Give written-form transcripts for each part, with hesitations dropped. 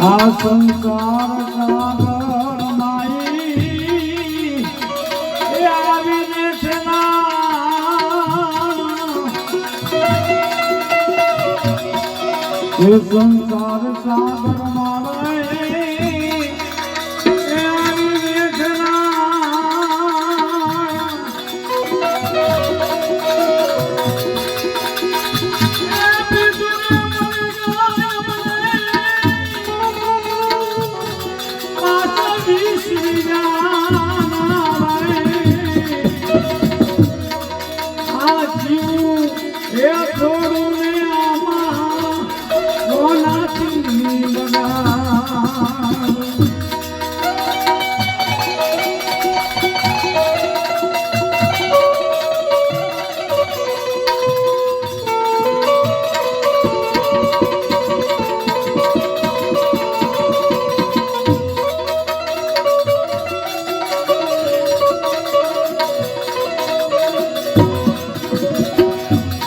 આ સંસાર સાગર માઈ એ આવીને છે એ સંસાર સાગર માઈ એ આવીને છે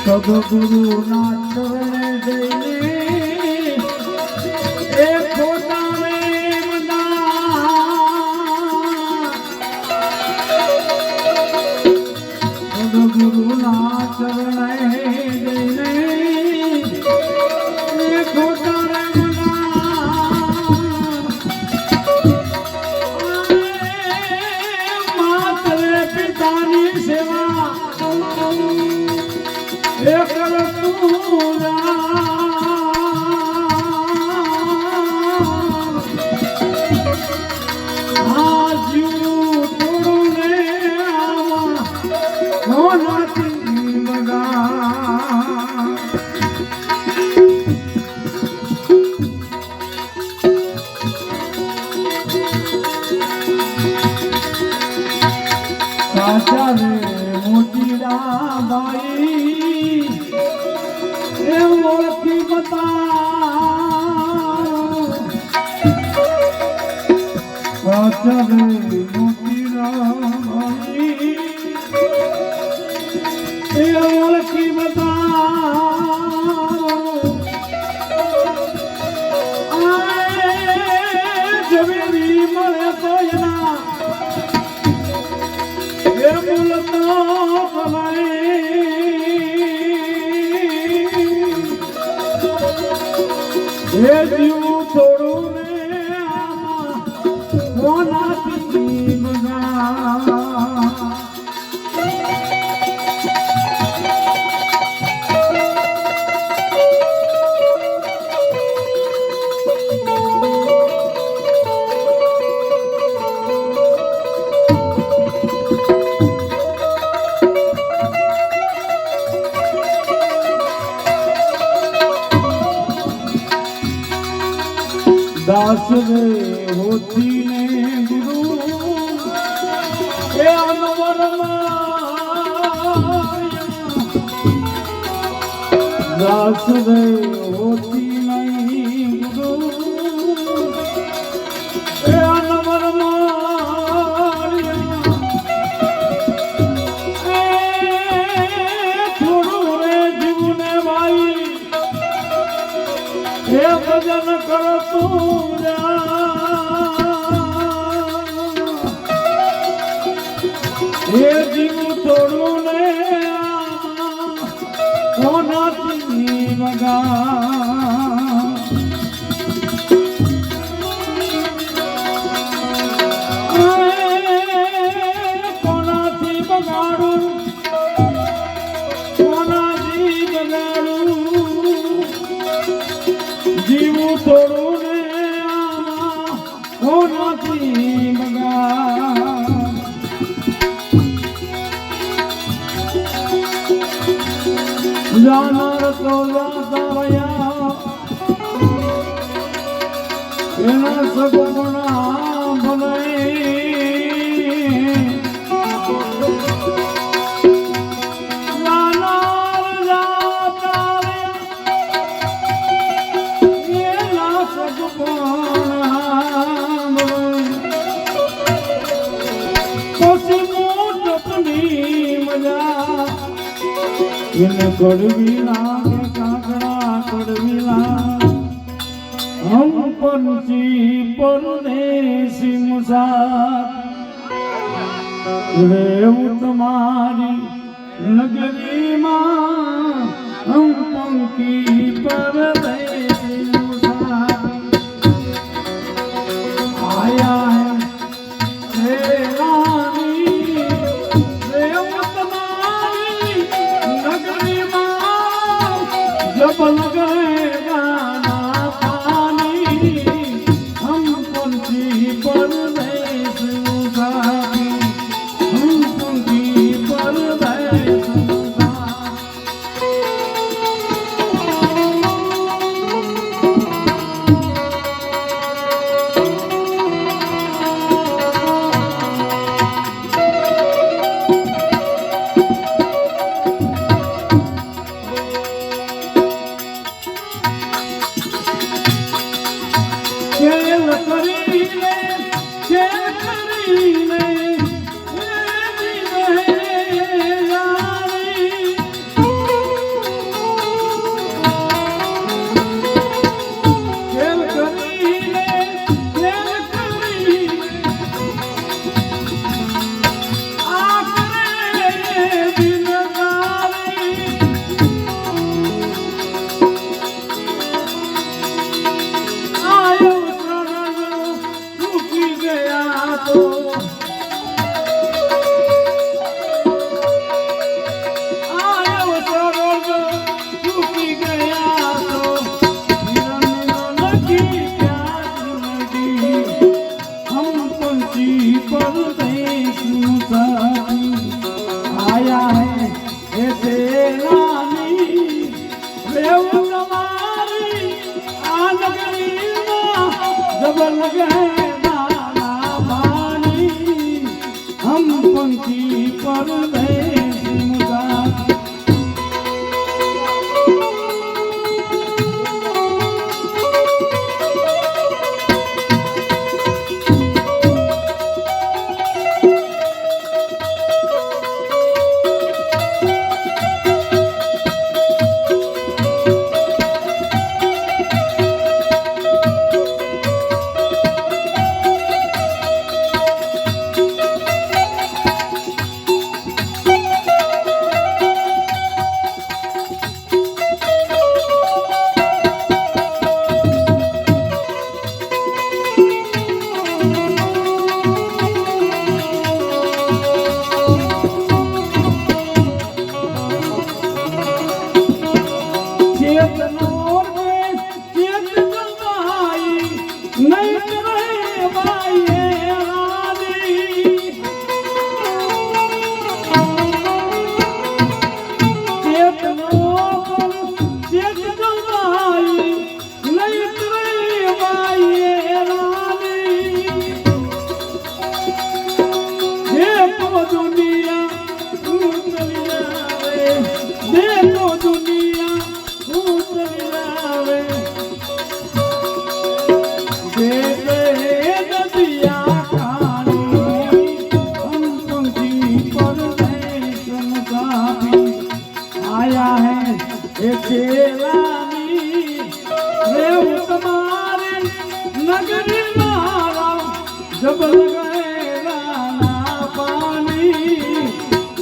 સદગુરુ ના ચરણે જઈને એ ખોટા રે સદગુરુ ના ચરણે જઈને એ ખોટા રે માત્ર પિતાની સેવા સાચા રે મોટી ભાઈ એ ઓળખી બતા સાચા રે મોટી ભાઈ એ ઓળખી બતા જમીની મળે તો એના એ બોલતો એ જીવ થોડું ને આમાં કોનાથી મગા दास रे होती ने गुरु ए अनवर दास रे होती नहीं गुरु ए अनवर થોડું રે જીવને ભાઈ એ ભજન કરતું એ જીવ થોડું ને કોનાથી કોનાથી બગાડું કોનાથી બગાડું જીવું થોડું ને કોનાથી બગાડ જાનાર તો જાતા એના સગુણા ભલે જાનાર જાતા એના સગુણા પછી મોટપની મજા એને કડવી લાગે કાગડા કડવી લાગે હમ પંછી પરદેશી મુસાર રેવું તમારી નગરીમાં હમ પંખી પરદેશી મુસાર આયા હે રાની રેવું તમારી નગરીમાં જબ લગેગા हम पंखी परदेसी मुसाफिर नहीं नगरी मारा जब लगेगा ना पानी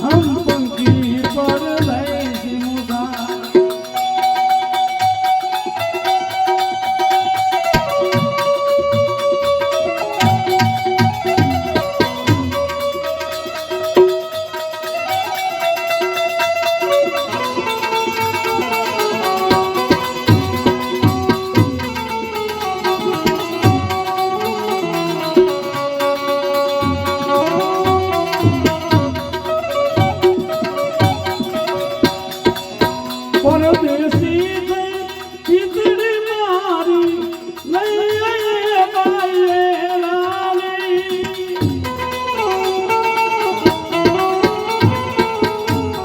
हम पंखी पर लैसी मुदा परदेसी खिचड़ी मारी नहीं बाये रानी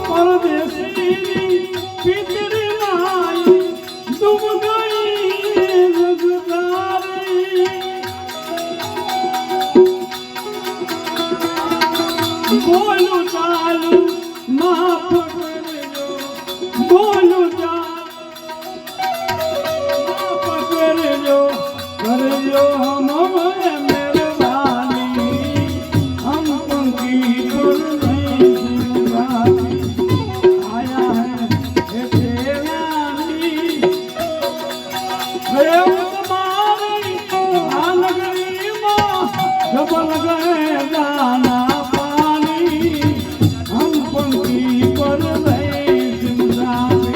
परदेसी खिचड़ी मारी तुम गई रुजगारी बोलू चालू माफ करजो बोलू करजो हम मेहरबानी हम पंखी पर नहीं जिंगाती आया है तेरानी प्रेम तुम्हारी नगरी माँ जब गए जाना पानी हम पंखी पर नहीं जिंगाती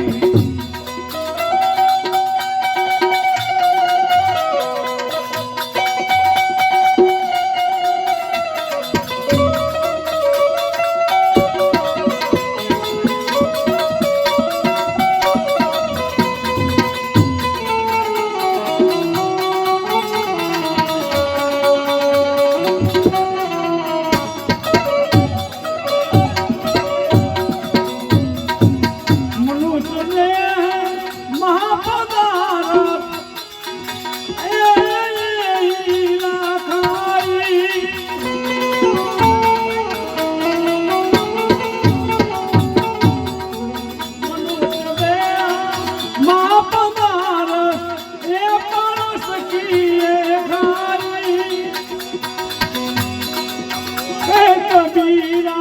कबीरा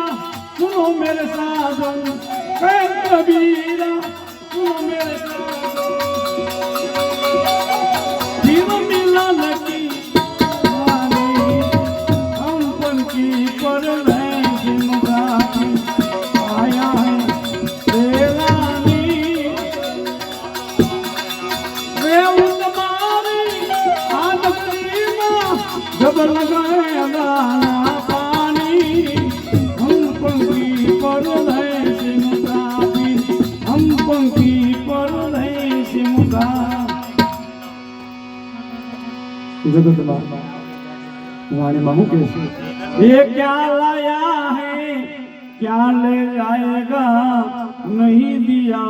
सुनो मेरे साजन कबीरा सुनो मेरे साजन जीव मिलन की वाणी हम पंखी पर नहीं मुगाती आया है तेरानी रेव तुम्हारी आदमी माँ जब लगाए दाना जगत वाणी महू के ये क्या लाया है क्या ले जाएगा नहीं दिया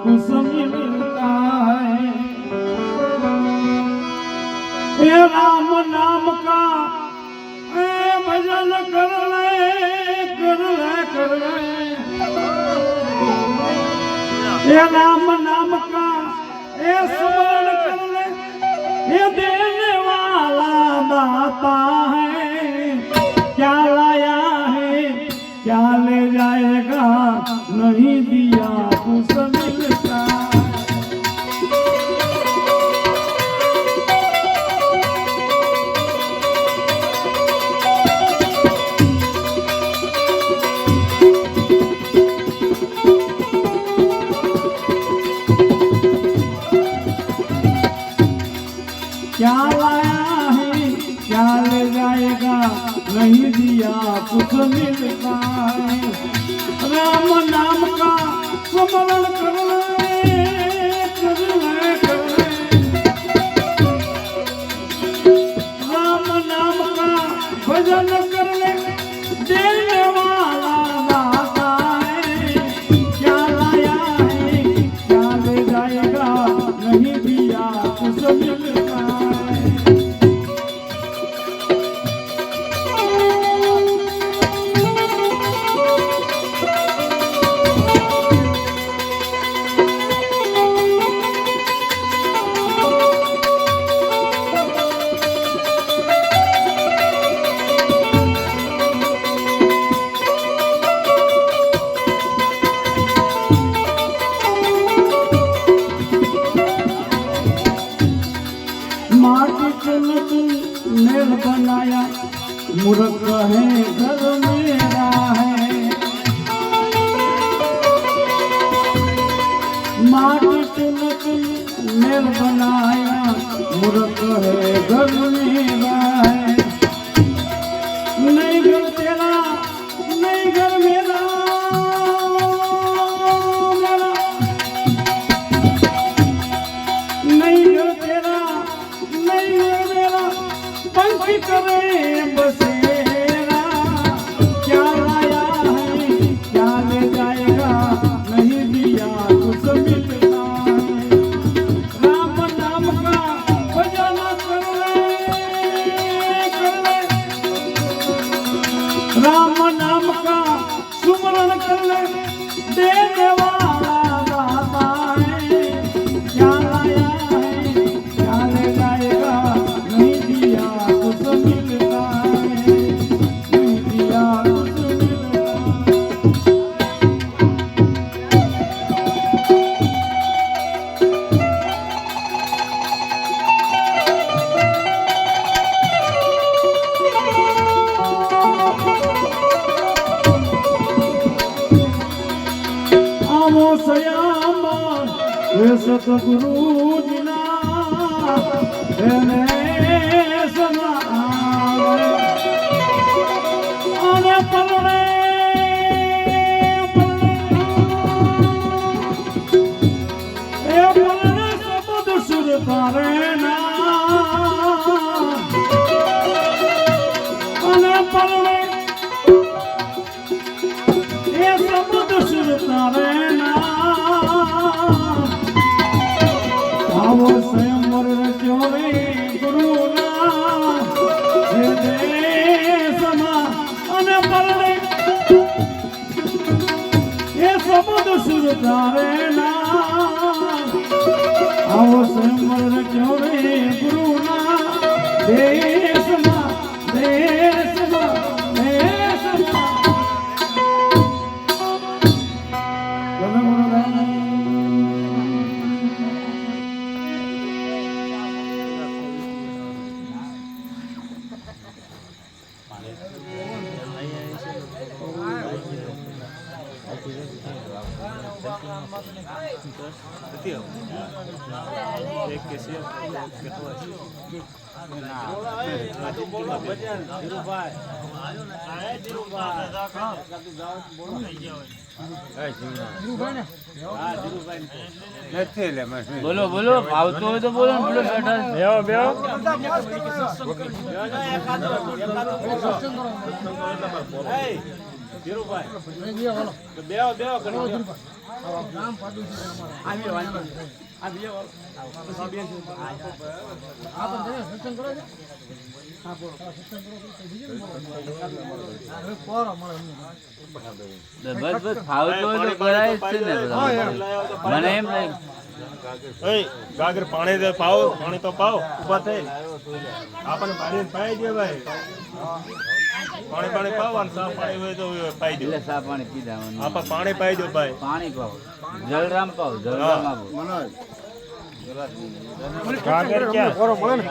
कुछ मिलता है ये राम नाम का भजन कर ले कर ले कर ले ये राम नाम का स्मरण कर ले ये देने वाला दाता है क्या लाया है क्या ले जाएगा नहीं दिया कुछ मिलता क्या लाया है क्या ले जाएगा नहीं दिया कुछ मिलता है राम नाम का स्मरण कर ले कर ले कर ले राम नाम का भजन कर ले देने वाला दाता है क्या लाया है क्या ले जाएगा नहीं दिया कुछ मिलता महल बनाया मूर्ख है घर मेरा है माटी तिलक महल बनाया मूर्ख है घर मेरा है नहीं घर तेरा नहीं घर मेरा नहीं घर तेरा नहीं घर मेरा पंखी करे बसेरा क्या लाया है क्या ले जाएगा नहीं दिया कुछ मिलता है राम नाम का भजन कर ले राम नाम का सुमरण कर ले देने वाला दाता है क्या लाया है क्या ले जाएगा नहीं दिया कुछ मिलता है नहीं दिया कुछ मिलता आवो सयामा हे सतगुरु जीना એને સના આવે અને પરણે એ પરણે સબદ સુર તારે ના અને પરણે એ સબદ સુર તારે ના આવો સ્વયંવર રચ્યો રે ગુરુના હે દેશમાં અને પરણે એ સબદ સુર તારે ના આવો સ્વયંવર રચ્યો રે ગુરુના દેશમાં દેશમાં દેશમાં બોલો બોલો ભાવતો હોય તો બોલો બોલો બેઠા બેહો બસ બસ ફાવતો હોય તો કરાય જ છે ને મને એમ નહીં ગાગર પાણી દે પાવ પાણી તો પાવ ઉભા થઈ આપણને પાણી પાઈ દે ભાઈ પાણી પાણી પાવાનું સા પાણી હોય તો પાઈ દે એટલે સા પાણી પીધા આપા પાણી પાઈ દો ભાઈ પાણી પાવ જલરામ પાવ જલરામ આપો ગાગર ક્યાં